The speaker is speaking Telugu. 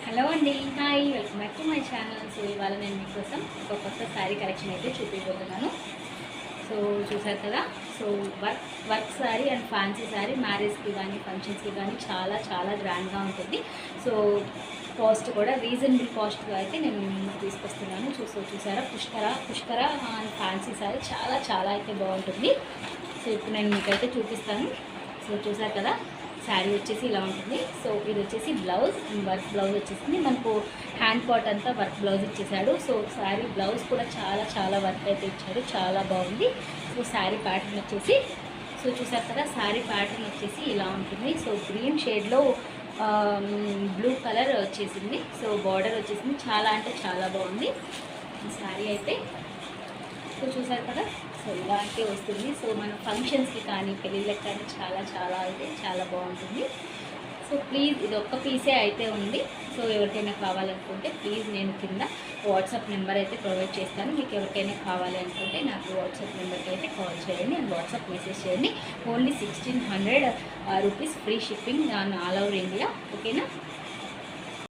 హలో అండి, hi, welcome back to my channel. So ఇవాళ నేను మీకోసం ఒక కొత్త శారీ కలెక్షన్ అయితే చూపించబోతున్నాను. సో చూసారు కదా. So work sari and fancy sari మ్యారేజ్కి కానీ ఫంక్షన్స్కి కానీ చాలా చాలా గ్రాండ్గా ఉంటుంది. సో కాస్ట్ కూడా రీజనబుల్ కాస్ట్గా అయితే నేను తీసుకొస్తున్నాను. చూసారా, పుష్కర అండ్ ఫ్యాన్సీ శారీ చాలా చాలా అయితే బాగుంటుంది. సో ఇప్పుడు నేను మీకైతే చూపిస్తాను. సో చూసారు కదా, శారీ వచ్చేసి ఇలా ఉంటుంది. సో ఇది వచ్చేసి బ్లౌజ్ అండ్ వర్క్ బ్లౌజ్ వచ్చేసింది. మనకు హ్యాండ్ పాట్ అంతా వర్క్ బ్లౌజ్ ఇచ్చేసాడు. సో శారీ బ్లౌజ్ కూడా చాలా చాలా వర్క్ అయితే ఇచ్చాడు, చాలా బాగుంది. సో శారీ ప్యాటర్న్ వచ్చేసి చూసారు కదా, శారీ ప్యాటర్న్ వచ్చేసి ఇలా ఉంటుంది. సో గ్రీన్ షేడ్లో బ్లూ కలర్ వచ్చేసింది. సో బార్డర్ వచ్చేసింది, చాలా అంటే చాలా బాగుంది శారీ అయితే. సో చూసారు కదా, సో ఇలా అయితే వస్తుంది. సో మన ఫంక్షన్స్కి కానీ పెళ్ళిళ్ళకి కానీ చాలా చాలా అయితే చాలా బాగుంటుంది. సో ప్లీజ్, ఇది ఒక్క పీసే అయితే ఉంది. సో ఎవరికైనా కావాలనుకుంటే ప్లీజ్ నేను కింద వాట్సాప్ నెంబర్ అయితే ప్రొవైడ్ చేస్తాను. మీకు ఎవరికైనా కావాలి అనుకుంటే నాకు వాట్సాప్ నెంబర్కి అయితే కాల్ చేయండి అండ్ వాట్సాప్ మెసేజ్ చేయండి. Only 1600 rupees free shipping on all over India. ఓకేనా?